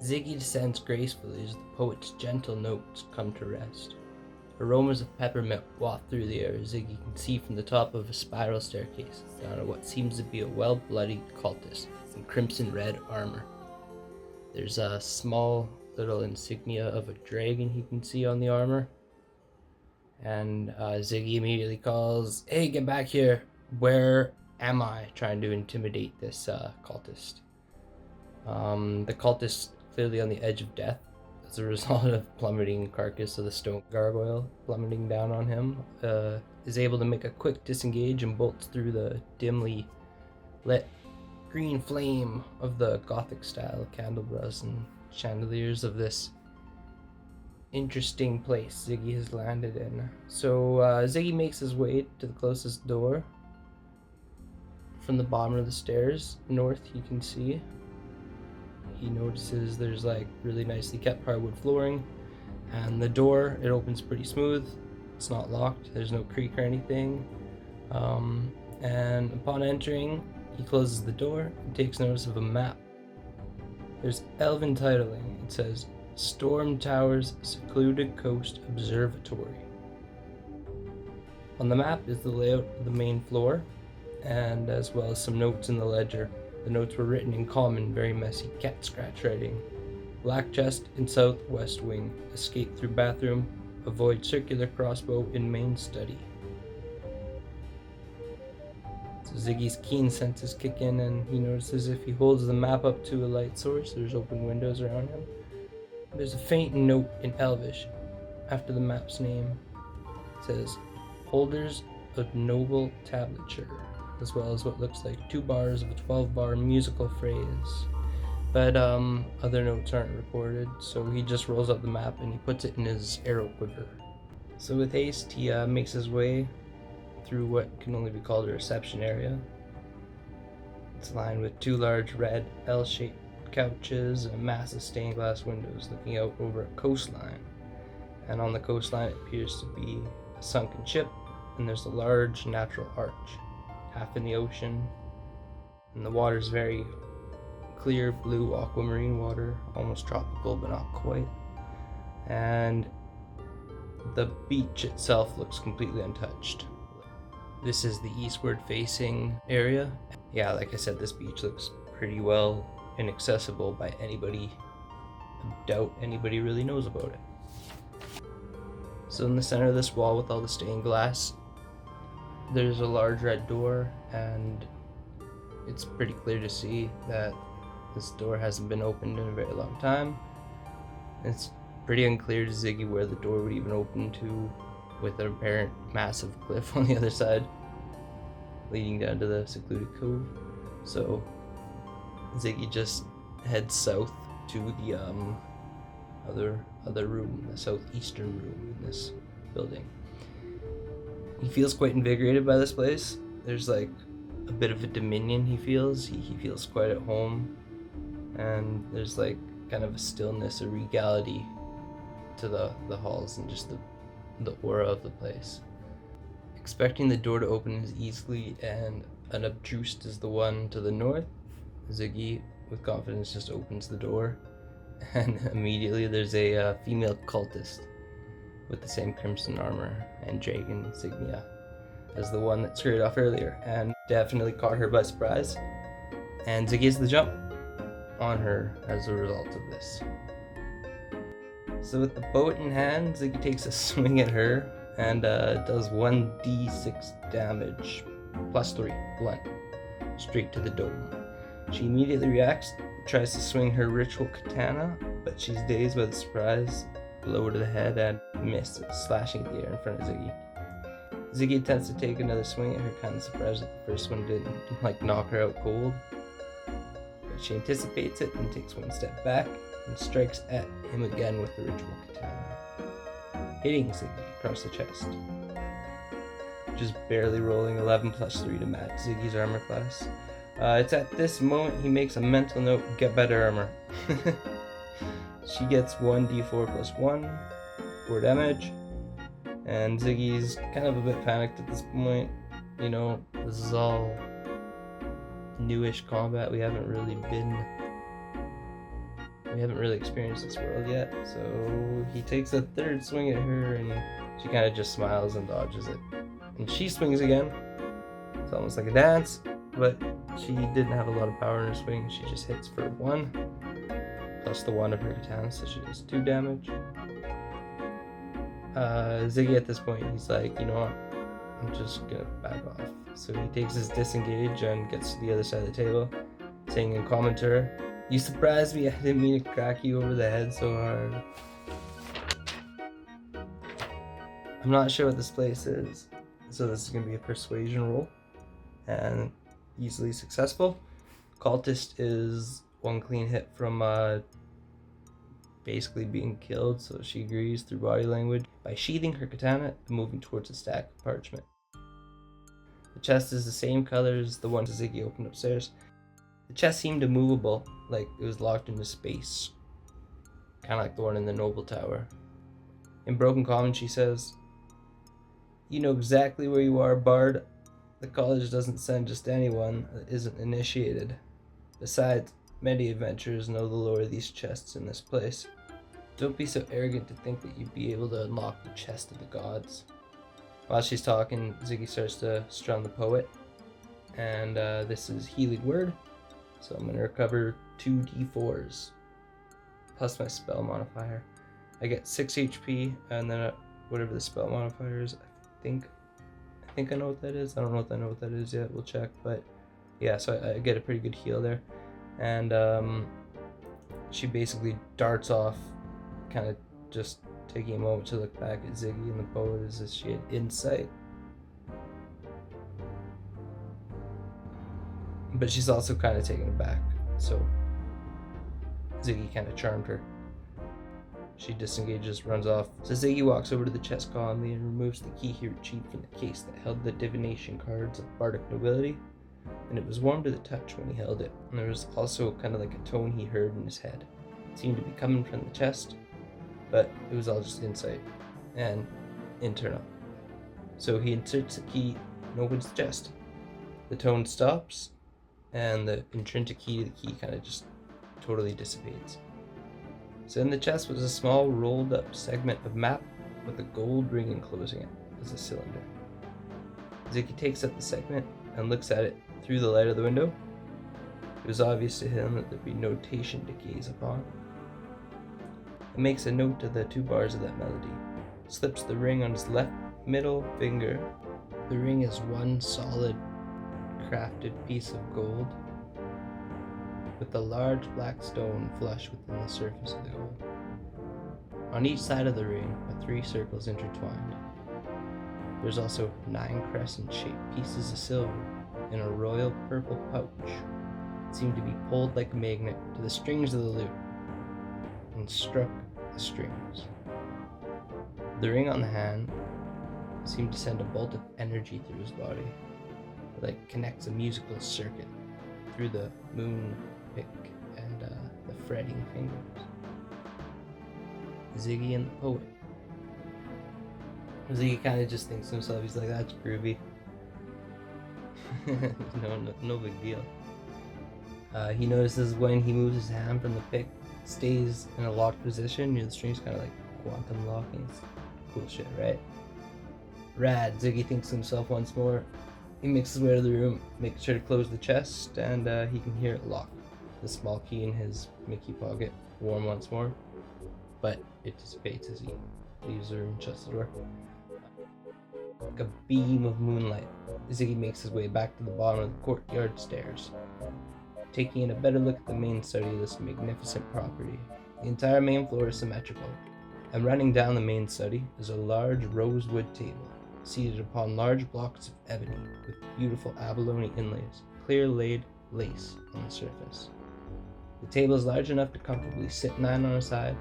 Ziggy descends gracefully as the poet's gentle notes come to rest. Aromas of peppermint waft through the air as Ziggy can see from the top of a spiral staircase down at what seems to be a well-bloodied cultist in crimson red armor. There's a small little insignia of a dragon he can see on the armor. And Ziggy immediately calls, "Hey, get back here! Where am I?" trying to intimidate this cultist. The cultist, clearly on the edge of death as a result of plummeting carcass of the stone gargoyle plummeting down on him, is able to make a quick disengage and bolts through the dimly lit green flame of the gothic style candelabras and chandeliers of this interesting place Ziggy has landed in. So Ziggy makes his way to the closest door. From the bottom of the stairs north, you can see he notices there's like really nicely kept hardwood flooring, and the door, it opens pretty smooth. It's not locked, there's no creak or anything, and upon entering he closes the door and takes notice of a map. There's elven titling. It says Storm Tower's Secluded Cove Observatory. On the map is the layout of the main floor, and as well as some notes in the ledger. The notes were written in common, very messy cat scratch writing. Black chest in southwest wing. Escape through bathroom. Avoid circular crossbow in main study. So Ziggy's keen senses kick in, and he notices if he holds the map up to a light source, there's open windows around him. There's a faint note in Elvish after the map's name. It says, "Holders of Noble Tablature," as well as what looks like 2 bars of a 12-bar musical phrase. But other notes aren't recorded, so he just rolls up the map and he puts it in his arrow quiver. So with haste, he makes his way through what can only be called a reception area. It's lined with 2 large red L-shaped couches and massive stained glass windows looking out over a coastline. And on the coastline it appears to be a sunken ship, and there's a large natural arch, half in the ocean, and the water's very clear blue aquamarine water, almost tropical but not quite. And the beach itself looks completely untouched. This is the eastward facing area. Yeah, like I said, this beach looks pretty well inaccessible by anybody. I doubt anybody really knows about it. So in the center of this wall with all the stained glass, there's a large red door, and it's pretty clear to see that this door hasn't been opened in a very long time. It's pretty unclear to Ziggy where the door would even open to, with an apparent massive cliff on the other side leading down to the secluded cove. So Ziggy just heads south to the other room, the southeastern room in this building. He feels quite invigorated by this place. There's like a bit of a dominion he feels. He feels quite at home, and there's like kind of a stillness, a regality to the halls and just the aura of the place. Expecting the door to open as easily and unobtrused as the one to the north, Ziggy with confidence just opens the door, and immediately there's a female cultist with the same crimson armor and dragon insignia as the one that scurried off earlier, and definitely caught her by surprise, and Ziggy has the jump on her as a result of this. So with the boat in hand, Ziggy takes a swing at her and does 1d6 damage plus 3 blunt straight to the dome. She immediately reacts, tries to swing her ritual katana, but she's dazed by the surprise blow to the head and misses, slashing at the air in front of Ziggy. Ziggy attempts to take another swing at her, kind of surprised that the first one didn't knock her out cold. But she anticipates it and takes one step back and strikes at him again with the ritual katana, hitting Ziggy across the chest. Just barely rolling 11 plus 3 to match Ziggy's armor class. It's at this moment he makes a mental note, get better armor. She gets 1d4 plus 1 for damage, and Ziggy's kind of a bit panicked at this point. You know, this is all newish combat. We haven't really been We haven't really experienced this world yet, so he takes a third swing at her, and she kind of just smiles and dodges it. And she swings again. It's almost like a dance, but she didn't have a lot of power in her swing. She just hits for 1, plus the 1 of her katana, so she does 2 damage. Ziggy at this point, he's like, you know what, I'm just gonna back off. So he takes his disengage and gets to the other side of the table, saying in common to her, "You surprised me, I didn't mean to crack you over the head so hard." I'm not sure what this place is, so this is gonna be a persuasion roll, and easily successful. Cultist is 1 clean hit from basically being killed, so she agrees through body language by sheathing her katana and moving towards a stack of parchment. The chest is the same color as the one Ziggy opened upstairs. The chest seemed immovable, like it was locked into space, kind of like the one in the Noble Tower. In broken common, she says, "You know exactly where you are, Bard. The college doesn't send just anyone that isn't initiated. Besides, many adventurers know the lore of these chests in this place. Don't be so arrogant to think that you'd be able to unlock the chest of the gods." While she's talking, Ziggy starts to strum the poet, and this is healing word, so I'm going to recover 2 d4s plus my spell modifier. I get 6 HP, and then whatever the spell modifier is, I think I know what that is. I don't know if I know what that is yet, we'll check, but yeah, so I get a pretty good heal there. And she basically darts off, kind of just taking a moment to look back at Ziggy and the poet as if she had insight. But she's also kind of taken aback, so Ziggy kind of charmed her. She disengages, runs off. So Ziggy walks over to the chest calmly and removes the key he retrieved from the case that held the divination cards of bardic nobility, and it was warm to the touch when he held it. And there was also kind of like a tone he heard in his head. It seemed to be coming from the chest, but it was all just insight and internal. So he inserts the key and opens the chest. The tone stops, and the intrinsic key to the key kind of just totally dissipates. So in the chest was a small rolled up segment of map with a gold ring enclosing it as a cylinder. Ziggy takes up the segment and looks at it through the light of the window. It was obvious to him that there'd be notation to gaze upon. He makes a note of the 2 bars of that melody, slips the ring on his left middle finger. The ring is 1 solid crafted piece of gold with a large black stone flush within the surface of the gold. On each side of the ring are 3 circles intertwined. There's also 9 crescent-shaped pieces of silver in a royal purple pouch. It seemed to be pulled like a magnet to the strings of the lute and struck the strings. The ring on the hand seemed to send a bolt of energy through his body. It like connects a musical circuit through the moon pick and the fretting fingers. Ziggy and the poet. Ziggy kind of just thinks to himself, he's like, that's groovy. no big deal. He notices when he moves his hand from the pick, it stays in a locked position near the strings, kind of like quantum locking. It's cool shit, right? Rad, Ziggy thinks to himself once more. He makes his way to the room, making sure to close the chest, and he can hear it lock. The small key in his Mickey pocket, warm once more, but it dissipates as he leaves the room and shuts the door. Like a beam of moonlight, Ziggy makes his way back to the bottom of the courtyard stairs, taking in a better look at the main study of this magnificent property. The entire main floor is symmetrical, and running down the main study is a large rosewood table, seated upon large blocks of ebony with beautiful abalone inlays, clear laid lace on the surface. The table is large enough to comfortably sit 9 on a side,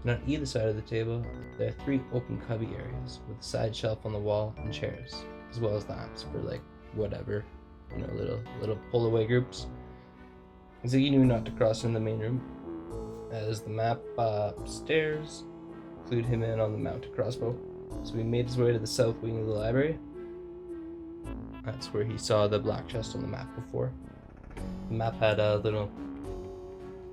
and on either side of the table there are 3 open cubby areas with a side shelf on the wall and chairs, as well as lamps for like whatever, little pull away groups. Ziggy knew not to cross in the main room, as the map upstairs clued him in on the mounted crossbow. So he made his way to the south wing of the library. That's where he saw the black chest on the map before. The map had little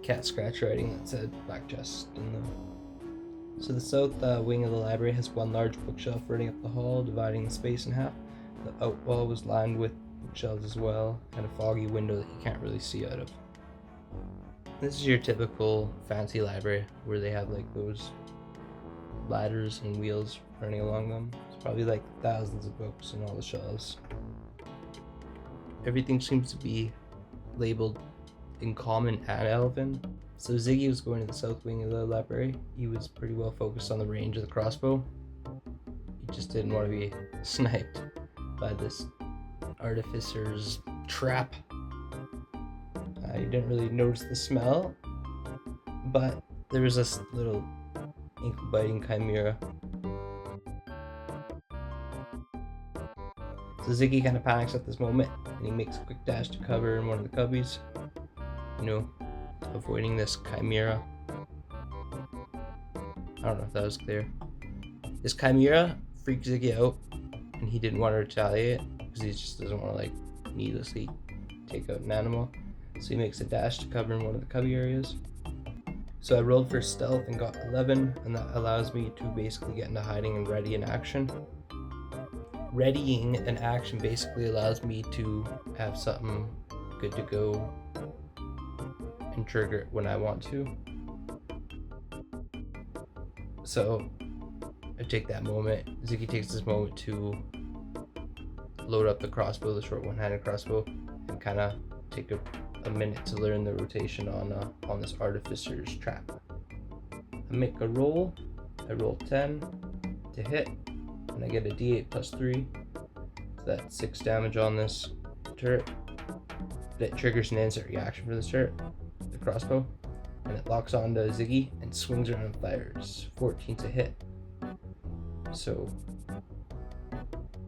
cat scratch writing that said back chest in the. So the south wing of the library has one large bookshelf running up the hall, dividing the space in half. The outwall was lined with bookshelves as well, and a foggy window that you can't really see out of. This is your typical fancy library where they have like those ladders and wheels running along them. It's probably like thousands of books on all the shelves. Everything seems to be labeled in common and elven. So Ziggy was going to the south wing of the library. He was pretty well focused on the range of the crossbow. He just didn't want to be sniped by this artificer's trap. He didn't really notice the smell, but there was this little ankle-biting chimera. So Ziggy kind of panics at this moment, and he makes a quick dash to cover in one of the cubbies, avoiding this chimera. I don't know if that was clear. This chimera freaked Ziggy out, and he didn't want to retaliate because he just doesn't want to needlessly take out an animal. So he makes a dash to cover in one of the cubby areas. So I rolled for stealth and got 11, and that allows me to basically get into hiding and ready in action. Readying an action basically allows me to have something good to go and trigger it when I want to. So I take that moment. Ziggy takes this moment to load up the crossbow, the short one-handed crossbow, and kind of take a minute to learn the rotation on this artificer's trap. I make a roll. I roll 10 to hit, and I get a d8 plus 3. So that's 6 damage on this turret. That triggers an instant reaction for this turret, the crossbow, and it locks onto Ziggy and swings around and fires. 14 to hit. So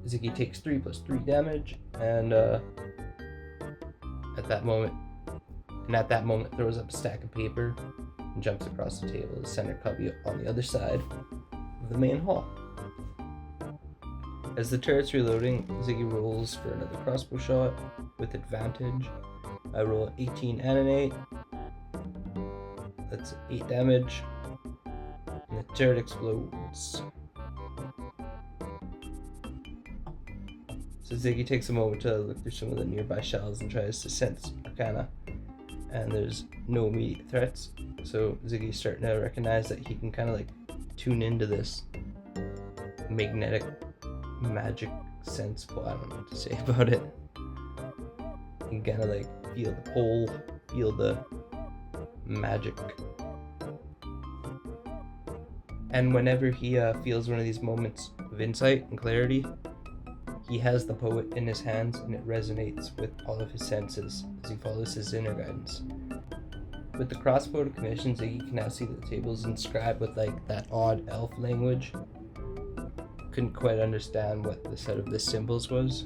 Ziggy takes 3 plus 3 damage, and at that moment throws up a stack of paper and jumps across the table to the center cubby on the other side of the main hall. As the turret's reloading, Ziggy rolls for another crossbow shot with advantage. I roll an 18 and an 8. That's 8 damage, and the turret explodes. So Ziggy takes a moment to look through some of the nearby shells and tries to sense arcana, and there's no immediate threats. So Ziggy's starting to recognize that he can kind of tune into this magnetic magic sense. Well, I don't know what to say about it. You can kind of feel the pull, feel the magic. And whenever he feels one of these moments of insight and clarity, he has the poet in his hands, and it resonates with all of his senses as he follows his inner guidance. With the crossbow to commission, Ziggy can now see that the table is inscribed with that odd elf language. Couldn't quite understand what the set of the symbols was,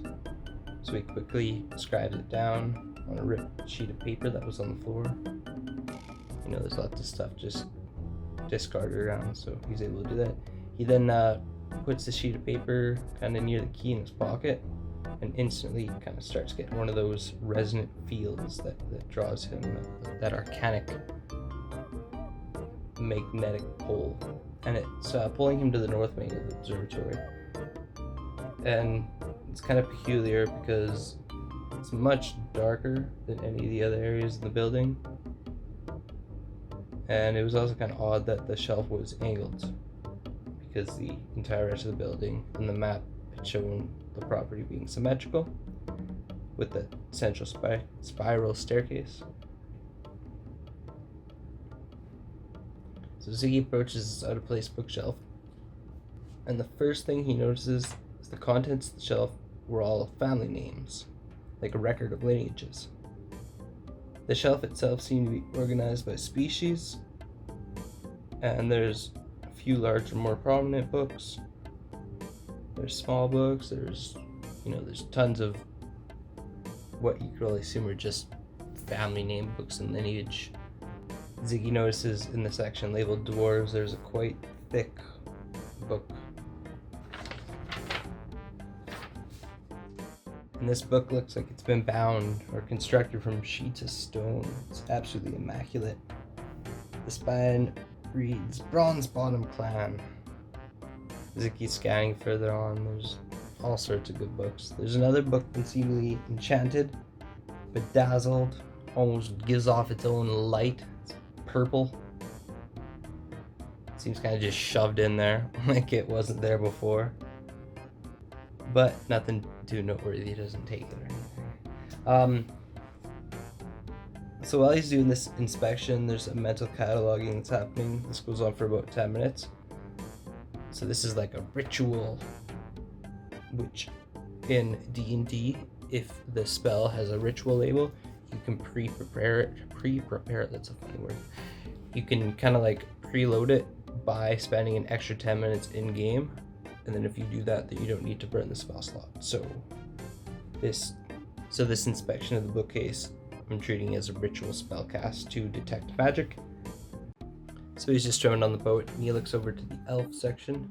so he quickly scribes it down on a ripped sheet of paper that was on the floor. There's lots of stuff just discarded around, so he's able to do that. He then puts the sheet of paper kind of near the key in his pocket, and instantly kind of starts getting one of those resonant feels that draws him, that arcanic magnetic pull, and it's pulling him to the north wing of the observatory. And it's kind of peculiar because it's much darker than any of the other areas in the building, and it was also kind of odd that the shelf was angled, because the entire rest of the building and the map had shown the property being symmetrical with the central spiral staircase. So Ziggy approaches this out-of-place bookshelf, and the first thing he notices is the contents of the shelf were all family names, like a record of lineages. The shelf itself seemed to be organized by species, and there's a few larger, more prominent books. There's small books, there's tons of what you could really assume are just family name books and lineage. Ziggy notices in the section labeled dwarves, there's a quite thick book. And this book looks like it's been bound or constructed from sheets of stone. It's absolutely immaculate. The spine reads Bronze Bottom Clan. Ziggy's scanning further on. There's all sorts of good books. There's another book conceivably Enchanted, bedazzled, almost gives off its own light. It's purple. Seems kind of just shoved in there, like it wasn't there before. But nothing too noteworthy. It doesn't take it or anything. So while he's doing this inspection, there's a mental cataloging that's happening. This goes on for about 10 minutes. So this is like a ritual, which in D&D, if the spell has a ritual label, you can pre-prepare it, that's a funny word. You can kind of like preload it by spending an extra 10 minutes in game, and then if you do that, then you don't need to burn the spell slot. So this inspection of the bookcase, I'm treating as a ritual spell cast to detect magic. So he's just strumming on the boat, and he looks over to the elf section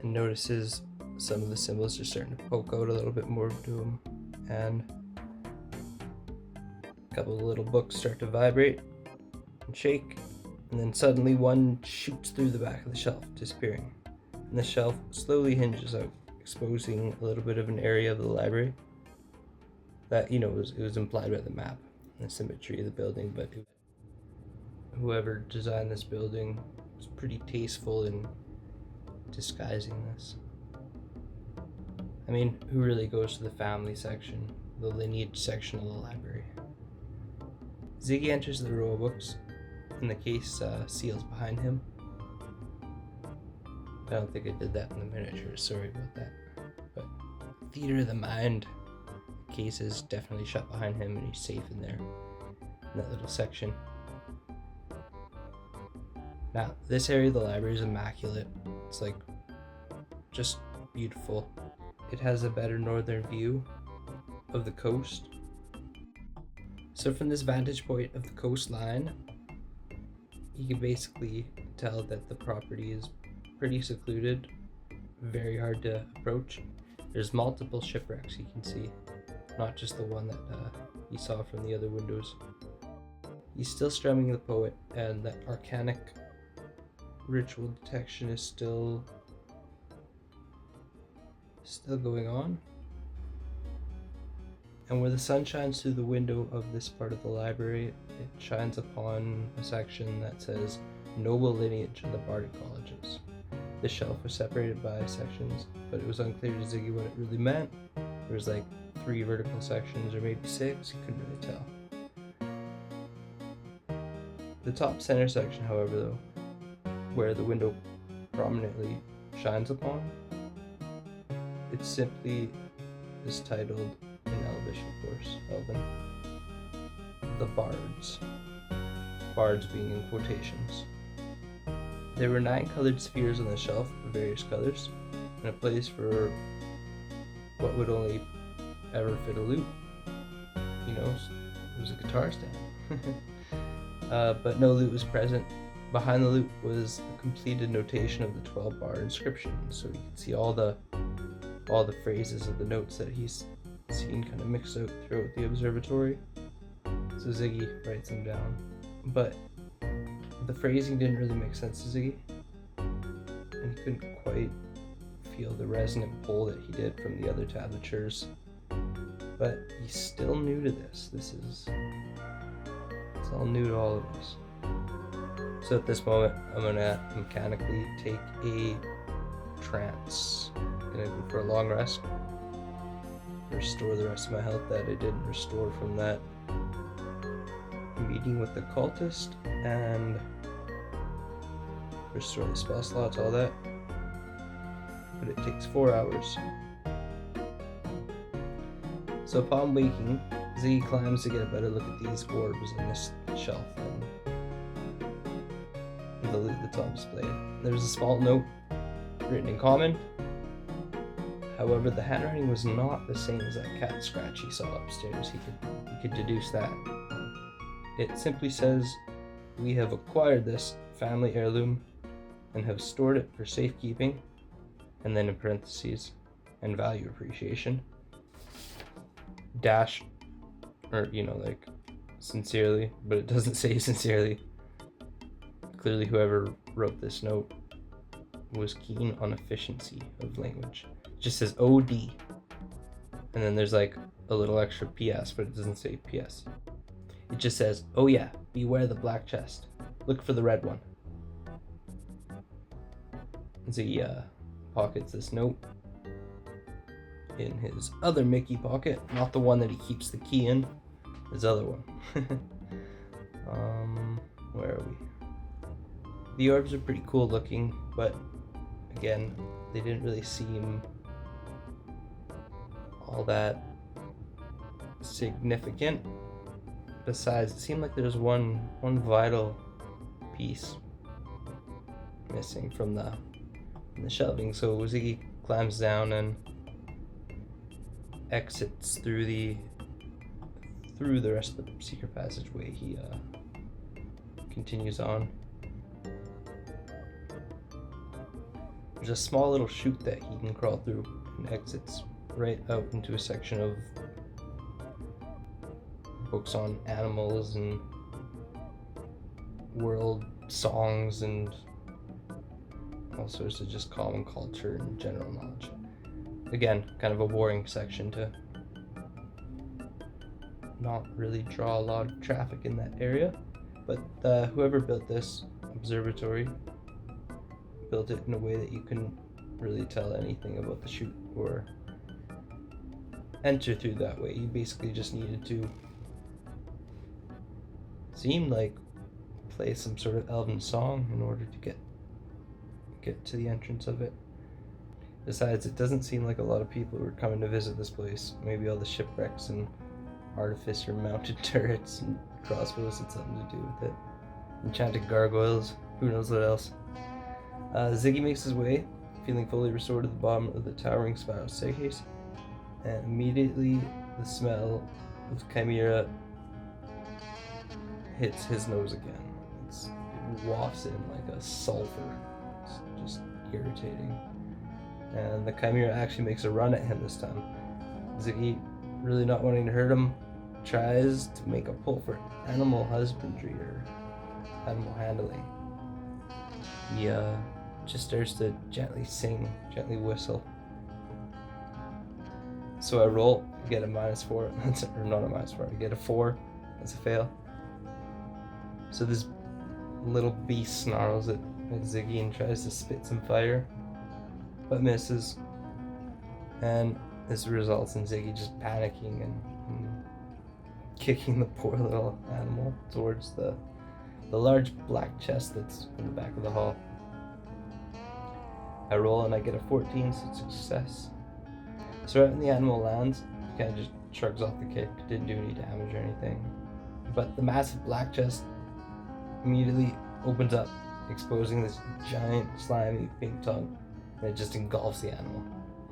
and notices some of the symbols are starting to poke out a little bit more to him, and a couple of little books start to vibrate and shake, and then suddenly one shoots through the back of the shelf, disappearing. And the shelf slowly hinges out, exposing a little bit of an area of the library that, it was implied by the map and the symmetry of the building, but whoever designed this building was pretty tasteful in disguising this. I mean, who really goes to the family section, the lineage section of the library? Ziggy enters the row of books, and the case seals behind him. I don't think I did that in the miniature, sorry about that. But theater of the mind, the case is definitely shut behind him, and he's safe in there, in that little section. Now, this area of the library is immaculate. It's like just beautiful. It has a better northern view of the coast. So from this vantage point of the coastline, you can basically tell that the property is pretty secluded, very hard to approach. There's multiple shipwrecks you can see, not just the one that you saw from the other windows. He's still strumming the poet, and that arcanic ritual detection is still going on. And where the sun shines through the window of this part of the library, it shines upon a section that says Noble Lineage of the Bardic Colleges. The shelf was separated by sections, but it was unclear to Ziggy what it really meant. There was like 3 vertical sections, or maybe 6, he couldn't really tell. The top center section, however, though, where the window prominently shines upon, it simply is titled, in Elvish of course, Elven, The Bards. Bards being in quotations. There were 9 colored spheres on the shelf of various colors, and a place for what would only ever fit a lute. It was a guitar stand. But no lute was present. Behind the lute was a completed notation of the 12 bar inscription, so you can see all the phrases of the notes that he's seen kind of mixed out throughout the observatory. So Ziggy writes them down, but the phrasing didn't really make sense to Ziggy, and he couldn't quite feel the resonant pull that he did from the other tablatures. But he's still new to this. It's all new to all of us. So at this moment, I'm gonna mechanically take a trance. I'm gonna go for a long rest. Restore the rest of my health that I didn't restore from that meeting with the cultist, and restore the spell slots, all that. But it takes 4 hours. So upon waking, Ziggy climbs to get a better look at these orbs in this shelf and the loot that's on display. There's a small note written in common. However, the handwriting was not the same as that cat scratch he saw upstairs. He could deduce that. It simply says, "We have acquired this family heirloom and have stored it for safekeeping," and then in parentheses, "and value appreciation." dash, or like sincerely, but it doesn't say sincerely. Clearly whoever wrote this note was keen on efficiency of language. It just says OD, and then there's like a little extra PS, but it doesn't say PS. It just says, oh yeah, beware the black chest, look for the red one. Ziggy pockets this note in his other Mickey pocket, not the one that he keeps the key in, his other one. Where are we? The orbs are pretty cool looking, but again, they didn't really seem all that significant. Besides, it seemed like there's one vital piece missing from the shelving. So Ziggy climbs down and exits through the rest of the secret passageway. He continues on. There's a small little chute that he can crawl through and exits right out into a section of books on animals and world songs and all sorts of just common culture and general knowledge. Again, kind of a boring section to not really draw a lot of traffic in that area, but whoever built this observatory built it in a way that you couldn't really tell anything about the chute or enter through that way. You basically just needed to, seemed like, play some sort of elven song in order to get to the entrance of it. Besides, it doesn't seem like a lot of people were coming to visit this place. Maybe all the shipwrecks and artificer mounted turrets and crossbows had something to do with it. Enchanted gargoyles, who knows what else. Ziggy makes his way, feeling fully restored to the bottom of the towering spiral staircase, and immediately the smell of chimera hits his nose again. It wafts in like a sulfur. It's just irritating. And the chimera actually makes a run at him this time. Ziggy, really not wanting to hurt him, tries to make a pull for animal husbandry or animal handling. He just starts to gently sing, gently whistle. So I roll, get a -4, or not a -4, I get a 4, that's a fail. So this little beast snarls at Ziggy and tries to spit some fire, but misses. And this results in Ziggy just panicking and kicking the poor little animal towards the large black chest that's in the back of the hall. I roll and I get a 14, so it's a success. So right when the animal lands, he kind of just shrugs off the kick, didn't do any damage or anything. But the massive black chest immediately opens up, exposing this giant slimy pink tongue, and it just engulfs the animal.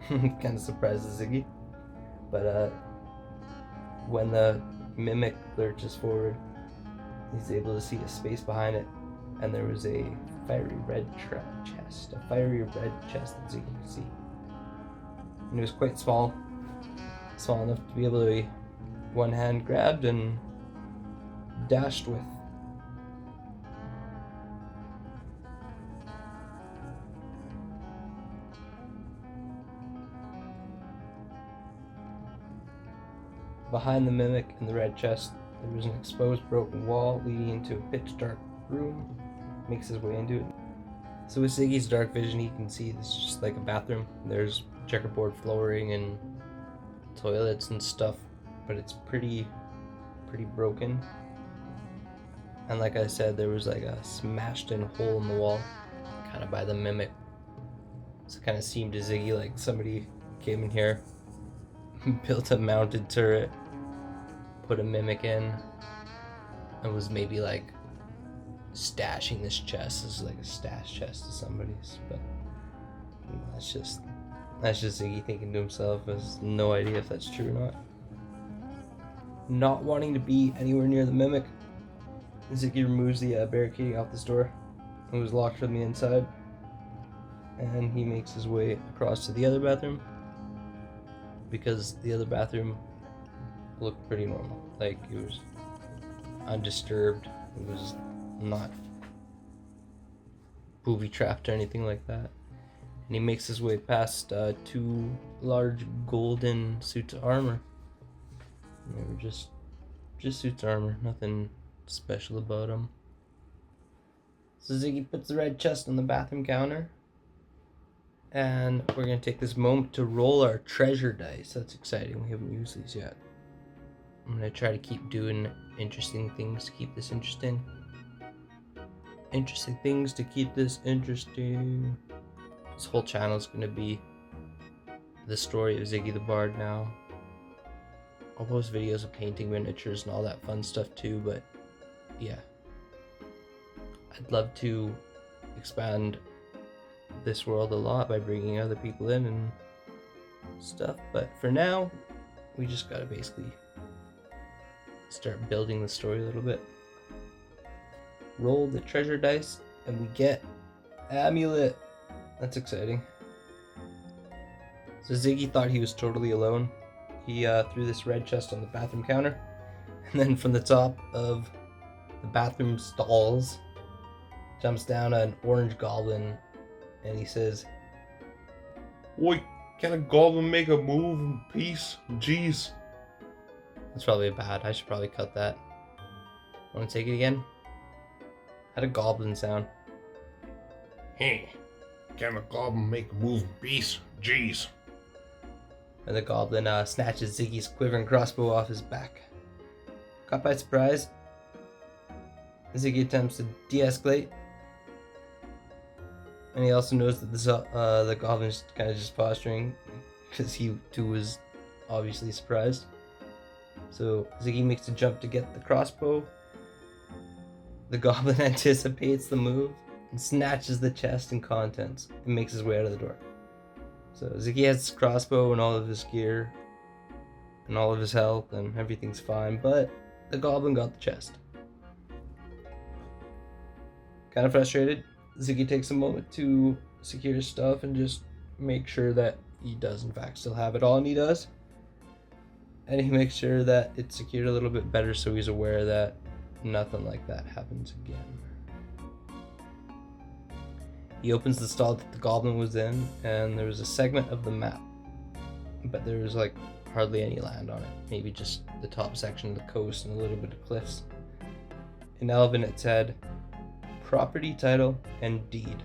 Kind of surprises Ziggy. But when the mimic lurches forward, he's able to see a space behind it, and there was a fiery red chest that Ziggy could see. And it was quite small enough to be able to be one hand grabbed and dashed with. Behind the mimic in the red chest, there was an exposed broken wall leading into a pitch dark room. Makes his way into it. So with Ziggy's dark vision, he can see this is just like a bathroom. There's checkerboard flooring and toilets and stuff, but it's pretty broken. And like I said, there was like a smashed in hole in the wall, kind of by the mimic. So it kind of seemed to Ziggy like somebody came in here, built a mounted turret, put a mimic in, and was maybe like stashing this chest as like a stash chest to somebody's. But that's just Ziggy thinking to himself. Has no idea if that's true or not. Not wanting to be anywhere near the mimic, Ziggy removes the barricading off this door. It was locked from the inside, and he makes his way across to the other bathroom, because the other bathroom looked pretty normal. Like, it was undisturbed. It was not booby-trapped or anything like that. And he makes his way past 2 large golden suits of armor. And they were just suits of armor, nothing special about them. So Ziggy puts the red chest on the bathroom counter. And we're going to take this moment to roll our treasure dice. That's exciting. We haven't used these yet. I'm going to try to keep doing interesting things to keep this interesting. Interesting things to keep this interesting. This whole channel is going to be the story of Ziggy the Bard now. I'll post videos of painting miniatures and all that fun stuff too, but yeah. I'd love to expand this world a lot by bringing other people in and stuff, but for now, we just gotta basically start building the story a little bit. Roll the treasure dice, and we get Amulet. That's exciting. So Ziggy thought he was totally alone. He threw this red chest on the bathroom counter, and then from the top of the bathroom stalls jumps down an orange goblin, and he says, "Oi, can a goblin make a move in peace? Jeez." That's probably bad. I should probably cut that. Want to take it again? How'd a goblin sound? Hey, can a goblin make a move in peace? Jeez. And the goblin snatches Ziggy's quivering crossbow off his back. Caught by surprise, Ziggy attempts to de-escalate. And he also knows that the goblin's kind of just posturing, because he too was obviously surprised. So Ziggy makes a jump to get the crossbow. The goblin anticipates the move and snatches the chest and contents and makes his way out of the door. So Ziggy has his crossbow and all of his gear and all of his health, and everything's fine, but the goblin got the chest. Kind of frustrated, Ziggy takes a moment to secure his stuff and just make sure that he does in fact still have it all, and he does. And he makes sure that it's secured a little bit better so he's aware that nothing like that happens again. He opens the stall that the goblin was in, and there was a segment of the map, but there was like hardly any land on it. Maybe just the top section of the coast and a little bit of cliffs. In Elven it said, property title and deed,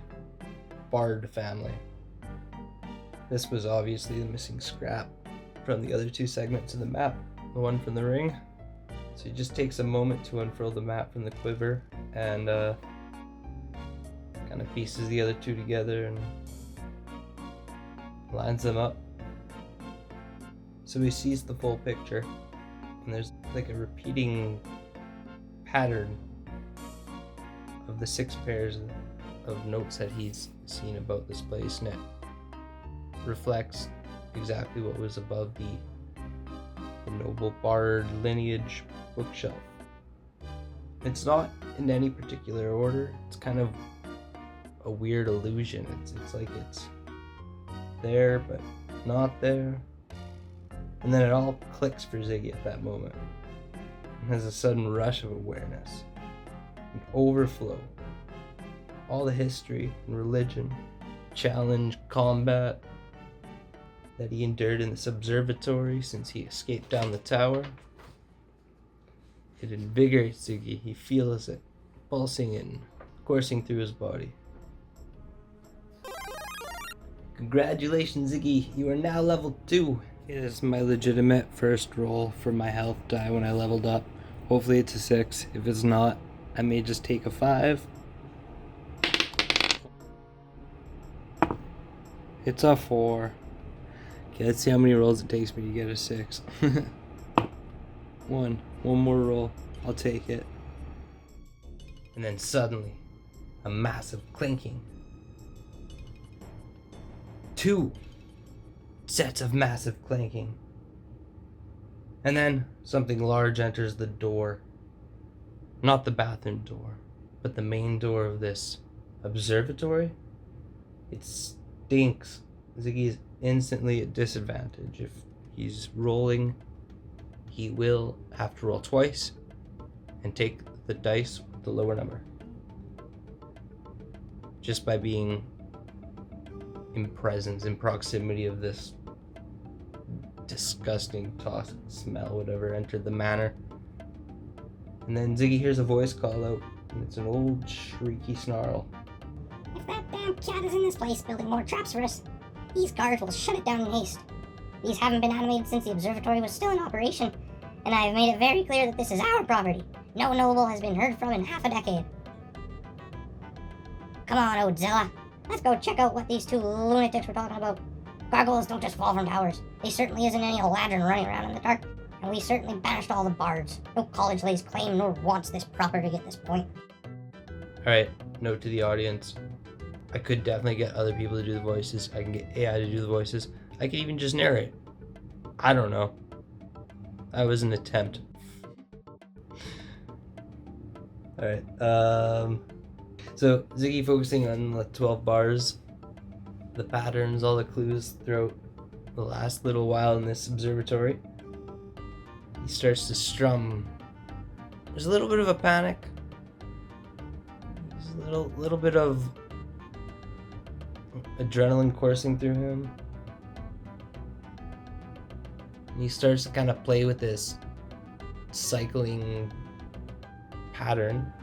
Bard family. This was obviously the missing scrap from the other 2 segments of the map, the one from the ring. So he just takes a moment to unfurl the map from the quiver and kind of pieces the other 2 together and lines them up. So he sees the full picture, and there's like a repeating pattern of the 6 pairs of notes that he's seen about this place, and it reflects exactly what was above the Noble Bard lineage bookshelf. It's not in any particular order. It's kind of a weird illusion. It's like it's there but not there. And then it all clicks for Ziggy at that moment. And has a sudden rush of awareness, an overflow. All the history and religion, challenge, combat that he endured in this observatory since he escaped down the tower. It invigorates Ziggy. He feels it pulsing and coursing through his body. Congratulations, Ziggy. You are now level 2. It is my legitimate first roll for my health die when I leveled up. Hopefully it's a 6. If it's not, I may just take a 5. It's a 4. Okay, let's see how many rolls it takes me to get a 6. One more roll. I'll take it. And then suddenly, a massive clinking. 2 sets of massive clanking. And then something large enters the door. Not the bathroom door, but the main door of this observatory. It stinks. Ziggy is instantly at disadvantage. If he's rolling, he will have to roll twice and take the dice with the lower number. Just by being in proximity of this disgusting toxic smell, whatever, entered the manor. And then Ziggy hears a voice call out, and it's an old, shrieky snarl. If that damn cat is in this place building more traps for us, these guards will shut it down in haste. These haven't been animated since the observatory was still in operation, and I have made it very clear that this is our property. No noble has been heard from in half a decade. Come on, Odzilla. Let's go check out what these two lunatics were talking about. Gargoyles don't just fall from towers. There certainly isn't any Eladrin running around in the dark, and we certainly banished all the bards. No college lays claim nor wants this property at this point. Alright, note to the audience. I could definitely get other people to do the voices. I can get AI to do the voices. I could even just narrate. I don't know. That was an attempt. Alright, so Ziggy focusing on the 12 bars, the patterns, all the clues throughout the last little while in this observatory. He starts to strum. There's a little bit of a panic. There's a little bit of adrenaline coursing through him. And he starts to kind of play with this cycling pattern.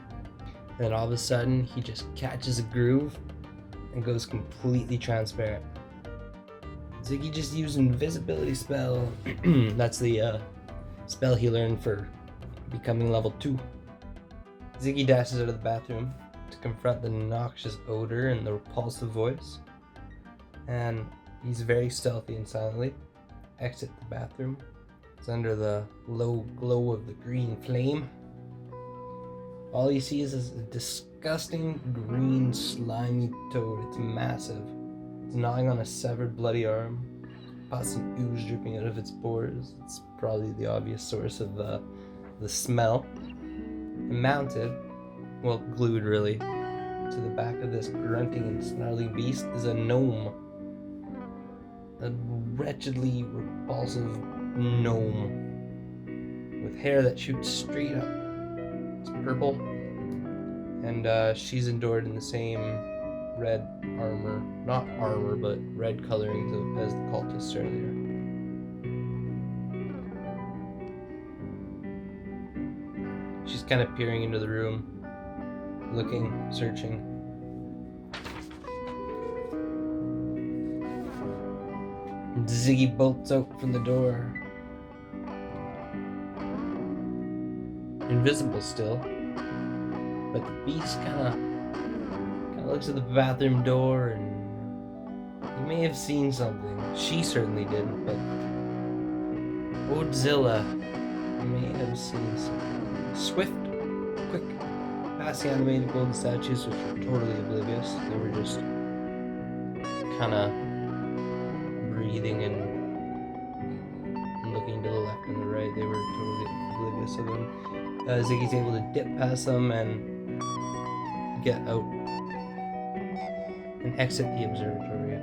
And then all of a sudden, he just catches a groove and goes completely transparent. Ziggy just used an invisibility spell. That's the spell he learned for becoming level 2. Ziggy dashes out of the bathroom to confront the noxious odor and the repulsive voice. And he's very stealthy and silently exit the bathroom. It's under the low glow of the green flame. All he sees is a disgusting green slimy toad. It's massive. It's gnawing on a severed bloody arm. Pus and ooze dripping out of its pores. It's probably the obvious source of the smell. And mounted, well, glued really, to the back of this grunting and snarling beast is a gnome. A wretchedly repulsive gnome with hair that shoots straight up. It's purple, and she's endured in the same red armor, not armor, but red coloring as the cultists earlier. She's kind of peering into the room, looking, searching. And Ziggy bolts out from the door. Invisible still, but the beast kind of looks at the bathroom door, and he may have seen something. She certainly didn't, but Odzilla may have seen something. Swift, quick, past the animated golden statues, which were totally oblivious. They were just kind of breathing and looking to the left and the right. They were totally oblivious of them. Ziggy's able to dip past them and get out and exit the observatory.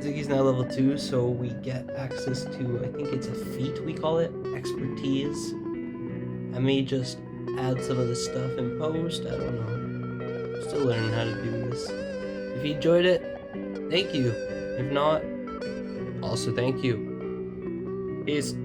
Ziggy's now level 2, so we get access to, I think it's a feat we call it, expertise. I may just add some of this stuff in post, I don't know. Still learning how to do this. If you enjoyed it, thank you. If not, also thank you. Peace.